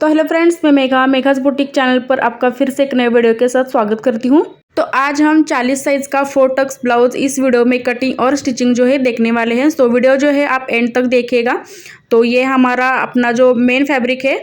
तो hello friends, मैं मेघाज boutique channel पर आपका फिर से एक नए वीडियो के साथ स्वागत करती हूँ। तो आज हम 40 साइज का 4 टक्स ब्लाउज इस वीडियो में कटिंग और स्टिचिंग जो है देखने वाले हैं। तो वीडियो जो है आप एंड तक देखिएगा। तो ये हमारा अपना जो मेन फैब्रिक है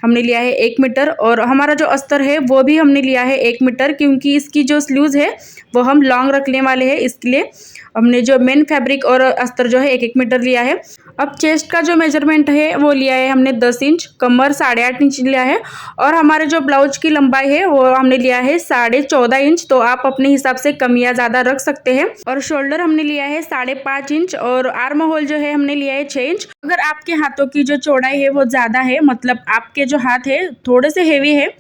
हमने लिया है 1 मीटर, और हमारा जो अस्तर है वो भी हमने लिया है 1 मीटर, क्योंकि इसकी जो स्लीव्स है वो हम लॉन्ग रखने वाले हैं, इसलिए हमने जो मेन फैब्रिक और अस्तर जो है 1-1 मीटर लिया है। अब चेस्ट का जो मेजरमेंट है वो लिया है हमने 10 इंच, कमर 8.5 इंच लिया है, और हमारे जो ब्लाउज की लंबाई है वो हमने लिया है 14.5 इंच। तो आप अपने हिसाब से कम या ज़्यादा रख सकते हैं। और शोल्डर हमने लिया है 5.5 इंच, और आर्म होल जो है हमने लिया है 6 इंच। अगर आपके हाथों की जो चौड़ाई है वो ज़्यादा है, मतलब आपके जो हाथ है थोड़े से हेवी है,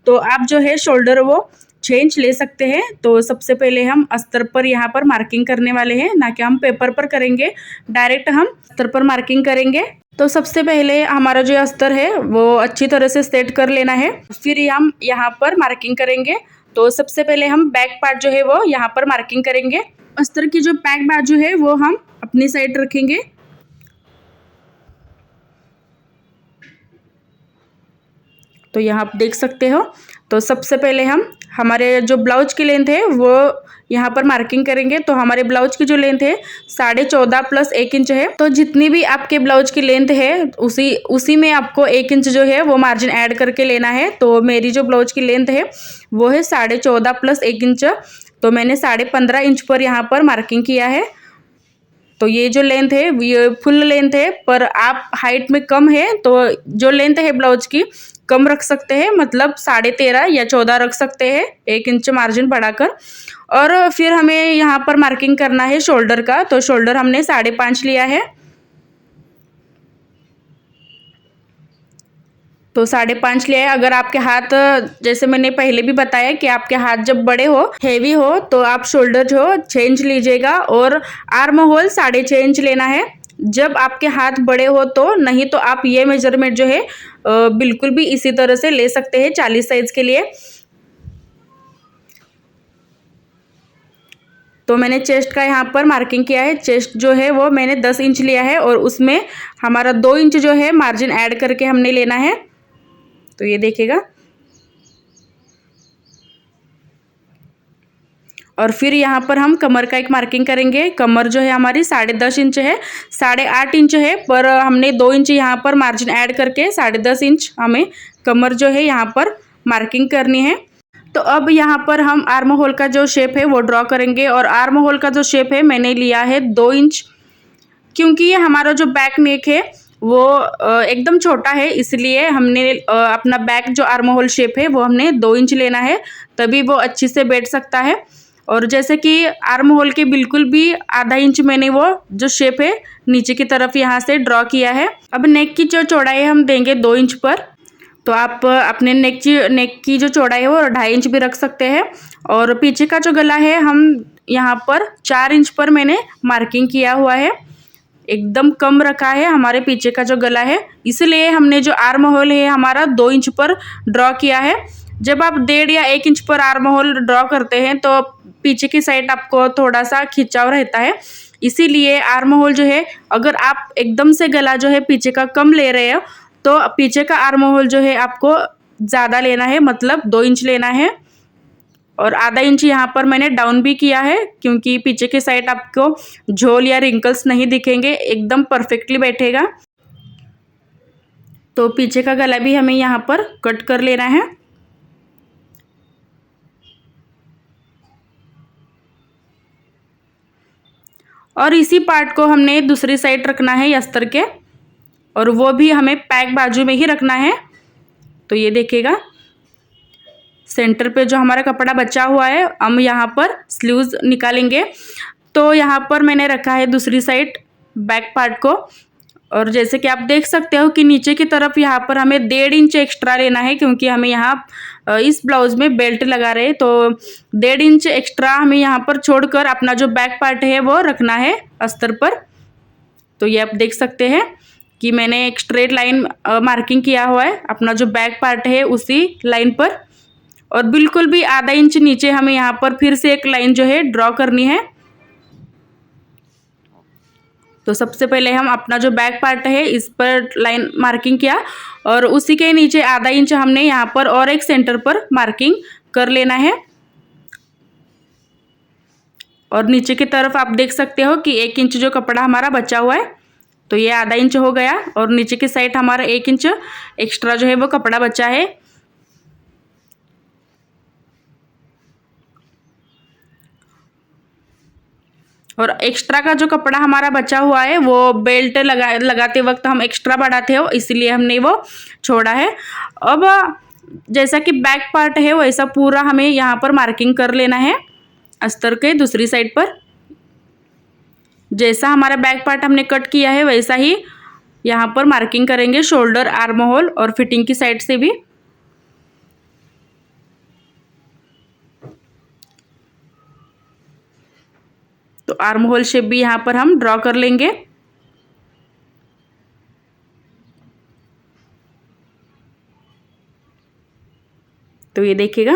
तो आप जो है शोल्डर वो 6 इंच ले सकते हैं। तो सबसे पहले हम अस्तर पर यहाँ पर मार्किंग करने वाले हैं, ना कि हम पेपर पर करेंगे, डायरेक्ट हम अस्तर पर मार्किंग करेंगे। तो सबसे पहले हमारा जो अस्तर है वो अच्छी तरह से सेट कर लेना है, फिर हम यहाँ पर मार्किंग करेंगे। तो सबसे पहले हम बैक पार्ट जो है वो यहाँ पर मार्किंग करेंगे। अस्तर की जो बैक बाजू है वो हम अपनी साइड रखेंगे। तो यहाँ आप देख सकते हो। तो सबसे पहले हम हमारे जो ब्लाउज की लेंथ है वो यहाँ पर मार्किंग करेंगे। तो हमारे ब्लाउज की जो लेंथ है 14.5 प्लस 1 इंच है। तो जितनी भी आपके ब्लाउज की लेंथ है उसी में आपको 1 इंच जो है वो मार्जिन ऐड करके लेना है। तो मेरी जो ब्लाउज की लेंथ है वो है 14.5 प्लस 1 इंच। तो मैंने 15.5 इंच पर यहाँ पर मार्किंग किया है। तो ये जो लेंथ है ये फुल लेंथ है, पर आप हाइट में कम है तो जो लेंथ है ब्लाउज की कम रख सकते हैं, मतलब 13.5 या 14 रख सकते हैं, 1 इंच मार्जिन बढ़ाकर। और फिर हमें यहाँ पर मार्किंग करना है शोल्डर का। तो शोल्डर हमने 5.5 लिया है। तो 5.5 लिया है। अगर आपके हाथ, जैसे मैंने पहले भी बताया कि आपके हाथ जब बड़े हो, हेवी हो, तो आप शोल्डर जो 6 इंच लीजिएगा, और आर्म होल 6.5 इंच लेना है जब आपके हाथ बड़े हो। तो नहीं तो आप ये मेजरमेंट जो है बिल्कुल भी इसी तरह से ले सकते हैं 40 साइज के लिए। तो मैंने चेस्ट का यहाँ पर मार्किंग किया है। चेस्ट जो है वो मैंने 10 इंच लिया है, और उसमें हमारा 2 इंच जो है मार्जिन ऐड करके हमने लेना है। तो ये देखिएगा। और फिर यहाँ पर हम कमर का एक मार्किंग करेंगे। कमर जो है हमारी 10.5 इंच है, 8.5 इंच है, पर हमने 2 इंच यहाँ पर मार्जिन ऐड करके 10.5 इंच हमें कमर जो है यहाँ पर मार्किंग करनी है। तो अब यहाँ पर हम आर्म होल का जो शेप है वो ड्रॉ करेंगे। और आर्म होल का जो शेप है मैंने लिया है 2 इंच, क्योंकि ये हमारा जो बैक नेक है वो एकदम छोटा है, इसलिए हमने अपना बैक जो आर्म होल शेप है वो हमने 2 इंच लेना है, तभी वो अच्छी से बैठ सकता है। और जैसे कि आर्म होल के बिल्कुल भी आधा इंच मैंने वो जो शेप है नीचे की तरफ यहाँ से ड्रॉ किया है। अब नेक की जो चौड़ाई हम देंगे 2 इंच पर। तो आप अपने नेक की जो चौड़ाई है वो 2.5 इंच भी रख सकते हैं। और पीछे का जो गला है हम यहाँ पर 4 इंच पर मैंने मार्किंग किया हुआ है, एकदम कम रखा है हमारे पीछे का जो गला है, इसलिए हमने जो आर्म होल है हमारा 2 इंच पर ड्रॉ किया है। जब आप 1.5 या 1 इंच पर आर्म होल ड्रॉ करते हैं तो पीछे की साइड आपको थोड़ा सा खिंचाव रहता है, इसीलिए आर्म होल जो है, अगर आप एकदम से गला जो है पीछे का कम ले रहे हो तो पीछे का आर्म होल जो है आपको ज़्यादा लेना है, मतलब 2 इंच लेना है। और आधा इंच यहाँ पर मैंने डाउन भी किया है, क्योंकि पीछे के साइड आपको झोल या रिंकल्स नहीं दिखेंगे, एकदम परफेक्टली बैठेगा। तो पीछे का गला भी हमें यहाँ पर कट कर लेना है। और इसी पार्ट को हमने दूसरी साइड रखना है अस्तर के, और वो भी हमें पैक बाजू में ही रखना है। तो ये देखिएगा, सेंटर पे जो हमारा कपड़ा बचा हुआ है हम यहाँ पर स्लीव्स निकालेंगे। तो यहाँ पर मैंने रखा है दूसरी साइड बैक पार्ट को, और जैसे कि आप देख सकते हो कि नीचे की तरफ यहाँ पर हमें 1.5 इंच एक्स्ट्रा लेना है, क्योंकि हमें यहाँ इस ब्लाउज में बेल्ट लगा रहे हैं। तो 1.5 इंच एक्स्ट्रा हमें यहाँ पर छोड़कर अपना जो बैक पार्ट है वो रखना है अस्तर पर। तो ये आप देख सकते हैं कि मैंने एक स्ट्रेट लाइन मार्किंग किया हुआ है अपना जो बैक पार्ट है उसी लाइन पर, और बिल्कुल भी आधा इंच नीचे हमें यहाँ पर फिर से एक लाइन जो है ड्रॉ करनी है। तो सबसे पहले हम अपना जो बैक पार्ट है इस पर लाइन मार्किंग किया और उसी के नीचे आधा इंच हमने यहाँ पर और एक सेंटर पर मार्किंग कर लेना है। और नीचे की तरफ आप देख सकते हो कि 1 इंच जो कपड़ा हमारा बचा हुआ है, तो ये आधा इंच हो गया और नीचे की साइड हमारा 1 इंच एक्स्ट्रा जो है वो कपड़ा बचा है। और एक्स्ट्रा का जो कपड़ा हमारा बचा हुआ है वो बेल्ट लगाते वक्त हम एक्स्ट्रा बढ़ाते हो, इसलिए हमने वो छोड़ा है। अब जैसा कि बैक पार्ट है वैसा पूरा हमें यहाँ पर मार्किंग कर लेना है अस्तर के दूसरी साइड पर। जैसा हमारा बैक पार्ट हमने कट किया है वैसा ही यहाँ पर मार्किंग करेंगे, शोल्डर, आर्म होल और फिटिंग की साइड से भी। तो आर्म होल शेप भी यहाँ पर हम ड्रॉ कर लेंगे। तो ये देखिएगा,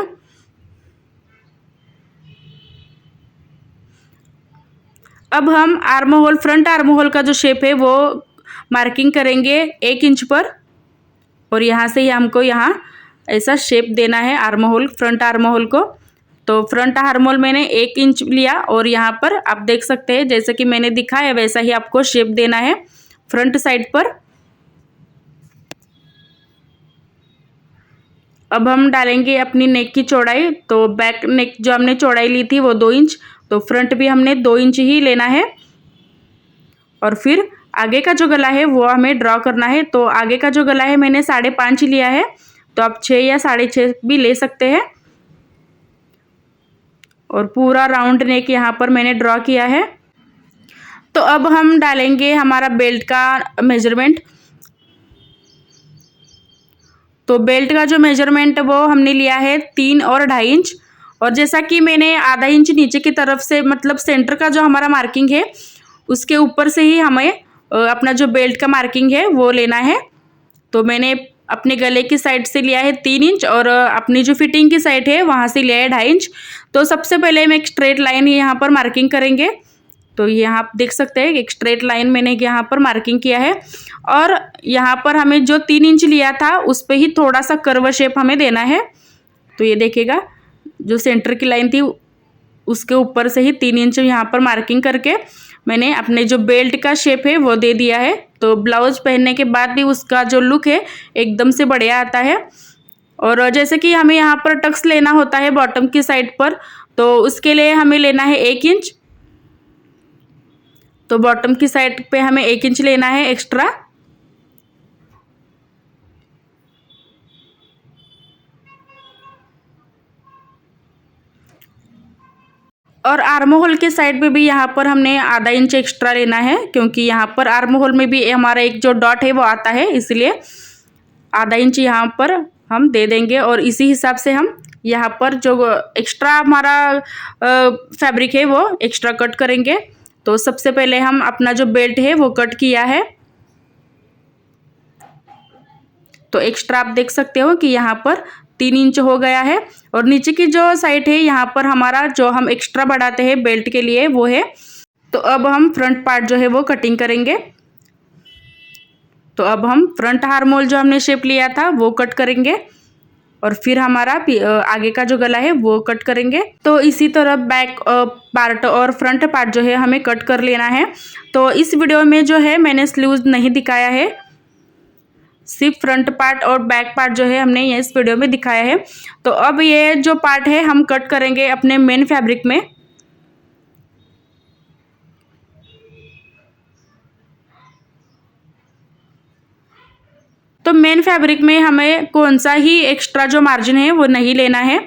अब हम arm hole, front arm hole का जो शेप है वो मार्किंग करेंगे 1 इंच पर और यहाँ से ही हमको यहाँ ऐसा शेप देना है arm hole, front arm hole को। तो फ्रंट आर्म होल मैंने 1 इंच लिया और यहाँ पर आप देख सकते हैं जैसे कि मैंने दिखाया वैसा ही आपको शेप देना है फ्रंट साइड पर। अब हम डालेंगे अपनी नेक की चौड़ाई। तो बैक नेक जो हमने चौड़ाई ली थी वो 2 इंच, तो फ्रंट भी हमने 2 इंच ही लेना है। और फिर आगे का जो गला है वो हमें ड्रॉ करना है। तो आगे का जो गला है मैंने 5.5 लिया है, तो आप 6 या 6.5 भी ले सकते हैं। और पूरा राउंड नेक यहाँ पर मैंने ड्रॉ किया है। तो अब हम डालेंगे हमारा बेल्ट का मेजरमेंट। तो बेल्ट का जो मेजरमेंट वो हमने लिया है 3 और 2.5 इंच। और जैसा कि मैंने आधा इंच नीचे की तरफ से, मतलब सेंटर का जो हमारा मार्किंग है उसके ऊपर से ही हमें अपना जो बेल्ट का मार्किंग है वो लेना है। तो मैंने अपने गले की साइड से लिया है 3 इंच और अपनी जो फिटिंग की साइड है वहाँ से लिया है 2.5 इंच। तो सबसे पहले हम एक स्ट्रेट लाइन यहाँ पर मार्किंग करेंगे। तो यहाँ आप देख सकते हैं एक स्ट्रेट लाइन मैंने यहाँ पर मार्किंग किया है और यहाँ पर हमें जो 3 इंच लिया था उस पर ही थोड़ा सा कर्व शेप हमें देना है। तो ये देखिएगा, जो सेंटर की लाइन थी उसके ऊपर से ही 3 इंच यहाँ पर मार्किंग करके मैंने अपने जो बेल्ट का शेप है वो दे दिया है। तो ब्लाउज पहनने के बाद भी उसका जो लुक है एकदम से बढ़िया आता है। और जैसे कि हमें यहाँ पर टक्स लेना होता है बॉटम की साइड पर, तो उसके लिए हमें लेना है 1 इंच। तो बॉटम की साइड पे हमें 1 इंच लेना है एक्स्ट्रा। और आर्म होल के साइड पे भी यहाँ पर हमने आधा इंच एक्स्ट्रा लेना है, क्योंकि यहाँ पर आर्म होल में भी हमारा एक जो डॉट है वो आता है, इसलिए आधा इंच यहाँ पर हम दे देंगे। और इसी हिसाब से हम यहाँ पर जो एक्स्ट्रा हमारा फैब्रिक है वो एक्स्ट्रा कट करेंगे। तो सबसे पहले हम अपना जो बेल्ट है वो कट किया है। तो एक्स्ट्रा आप देख सकते हो कि यहाँ पर 3 इंच हो गया है। और नीचे की जो साइड है यहाँ पर हमारा जो हम एक्स्ट्रा बढ़ाते हैं बेल्ट के लिए वो है। तो अब हम फ्रंट पार्ट जो है वो कटिंग करेंगे। तो अब हम फ्रंट आर्म होल जो हमने शेप लिया था वो कट करेंगे और फिर हमारा आगे का जो गला है वो कट करेंगे। तो इसी तरह बैक पार्ट और फ्रंट पार्ट जो है हमें कट कर लेना है। तो इस वीडियो में जो है मैंने स्लीव्स नहीं दिखाया है, सिर्फ फ्रंट पार्ट और बैक पार्ट जो है हमने ये इस वीडियो में दिखाया है। तो अब ये जो पार्ट है हम कट करेंगे अपने मेन फैब्रिक में। तो मेन फैब्रिक में हमें कौन सा ही एक्स्ट्रा जो मार्जिन है वो नहीं लेना है।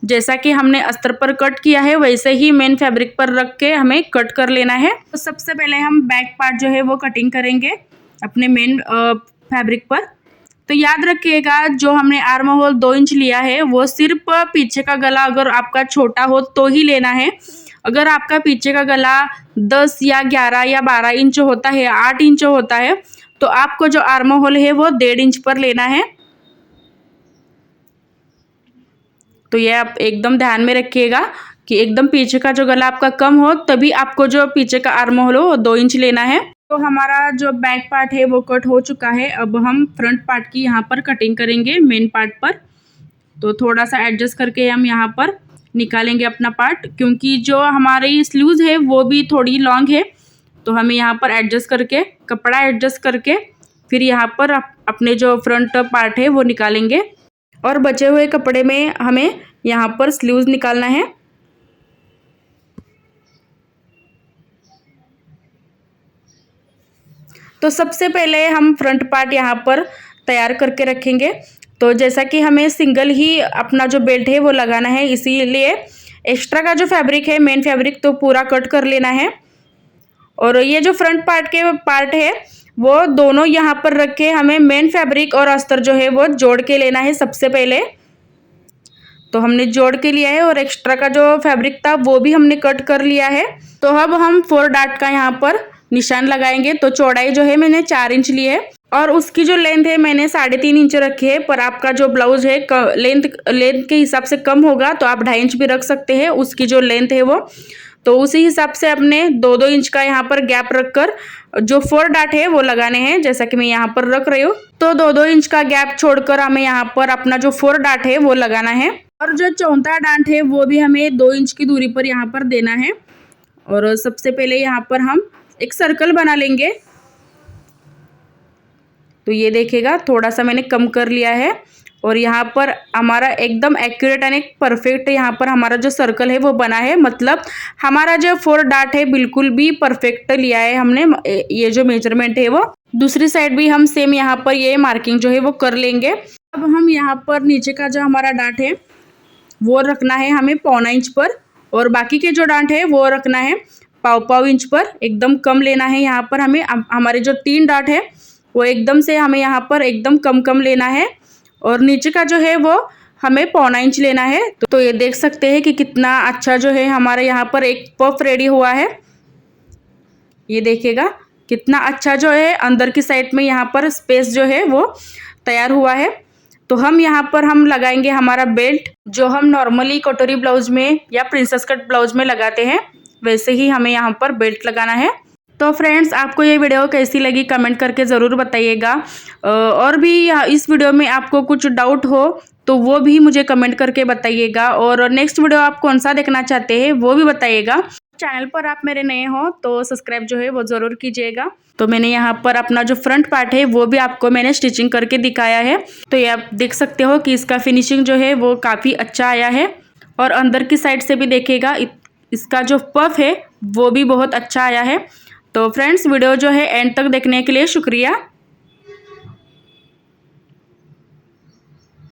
जैसा कि हमने अस्तर पर कट किया है वैसे ही मेन फैब्रिक पर रख के हमें कट कर लेना है। तो सबसे पहले हम बैक पार्ट जो है वो कटिंग करेंगे अपने मेन फैब्रिक पर। तो याद रखिएगा, जो हमने आर्म होल 2 इंच लिया है वो सिर्फ पीछे का गला अगर आपका छोटा हो तो ही लेना है। अगर आपका पीछे का गला 10 या 11 या 12 इंच होता है, 8 इंच होता है, तो आपको जो आर्म होल है वो 1.5 इंच पर लेना है। तो ये आप एकदम ध्यान में रखिएगा कि एकदम पीछे का जो गला आपका कम हो तभी आपको जो पीछे का आर्म होल हो वो 2 इंच लेना है। तो हमारा जो बैक पार्ट है वो कट हो चुका है। अब हम फ्रंट पार्ट की यहाँ पर कटिंग करेंगे मेन पार्ट पर। तो थोड़ा सा एडजस्ट करके हम यहाँ पर निकालेंगे अपना पार्ट, क्योंकि जो हमारी स्लीव्स है वो भी थोड़ी लॉन्ग है। तो हमें यहाँ पर एडजस्ट करके, कपड़ा एडजस्ट करके फिर यहाँ पर अपने जो फ्रंट पार्ट है वो निकालेंगे। और बचे हुए कपड़े में हमें यहाँ पर स्लीव्स निकालना है। तो सबसे पहले हम फ्रंट पार्ट यहाँ पर तैयार करके रखेंगे। तो जैसा कि हमें सिंगल ही अपना जो बेल्ट है वो लगाना है, इसीलिए एक्स्ट्रा का जो फैब्रिक है, मेन फैब्रिक, तो पूरा कट कर लेना है। और ये जो फ्रंट पार्ट के पार्ट है वो दोनों यहाँ पर रख के हमें मेन फैब्रिक और अस्तर जो है वो जोड़ के लेना है सबसे पहले। तो हमने जोड़ के लिया है और एक्स्ट्रा का जो फैब्रिक था वो भी हमने कट कर लिया है। तो अब हम 4 डार्ट का यहाँ पर निशान लगाएंगे। तो चौड़ाई जो है मैंने 4 इंच ली है और उसकी जो लेंथ है मैंने 3.5 इंच रखी है। पर आपका जो ब्लाउज है लेंथ के हिसाब से कम होगा तो आप 2.5 इंच भी रख सकते हैं उसकी जो लेंथ है वो। तो उसी हिसाब से अपने 2-2 इंच का यहाँ पर गैप रखकर जो 4 डार्ट है वो लगाने हैं, जैसा कि मैं यहाँ पर रख रही हूँ। तो 2-2 इंच का गैप छोड़कर हमें यहाँ पर अपना जो 4 डार्ट है वो लगाना है। और जो चौथा डार्ट है वो भी हमें 2 इंच की दूरी पर यहाँ पर देना है। और सबसे पहले यहाँ पर हम एक सर्कल बना लेंगे। तो ये देखिएगा थोड़ा सा मैंने कम कर लिया है और यहाँ पर हमारा एकदम एक्यूरेट एंड एक परफेक्ट यहाँ पर हमारा जो सर्कल है वो बना है। मतलब हमारा जो 4 डार्ट है बिल्कुल भी परफेक्ट लिया है हमने, ये जो मेजरमेंट है वो। दूसरी साइड भी हम सेम यहाँ पर ये मार्किंग जो है वो कर लेंगे। अब हम यहाँ पर नीचे का जो हमारा डार्ट है वो रखना है हमें 1.25 इंच पर, और बाकी के जो डार्ट है वो रखना है 1.25 इंच पर। एकदम कम लेना है यहाँ पर हमें। हमारे जो 3 डार्ट है वो एकदम से हमें यहाँ पर एकदम कम लेना है। और नीचे का जो है वो हमें 1.25 इंच लेना है। तो ये देख सकते हैं कि कितना अच्छा जो है हमारे यहाँ पर एक पफ रेडी हुआ है। ये देखिएगा कितना अच्छा जो है अंदर की साइड में यहाँ पर स्पेस जो है वो तैयार हुआ है। तो हम यहाँ पर हम लगाएंगे हमारा बेल्ट, जो हम नॉर्मली कटोरी ब्लाउज में या प्रिंसेस कट ब्लाउज में लगाते हैं वैसे ही हमें यहाँ पर बेल्ट लगाना है। तो फ्रेंड्स आपको ये वीडियो कैसी लगी कमेंट करके ज़रूर बताइएगा। और भी इस वीडियो में आपको कुछ डाउट हो तो वो भी मुझे कमेंट करके बताइएगा। और नेक्स्ट वीडियो आप कौन सा देखना चाहते हैं वो भी बताइएगा। चैनल पर आप मेरे नए हो तो सब्सक्राइब जो है वो ज़रूर कीजिएगा। तो मैंने यहाँ पर अपना जो फ्रंट पार्ट है वो भी आपको मैंने स्टिचिंग करके दिखाया है। तो ये आप देख सकते हो कि इसका फिनिशिंग जो है वो काफ़ी अच्छा आया है। और अंदर की साइड से भी देखिएगा इसका जो पफ है वो भी बहुत अच्छा आया है। तो फ्रेंड्स वीडियो जो है एंड तक देखने के लिए शुक्रिया।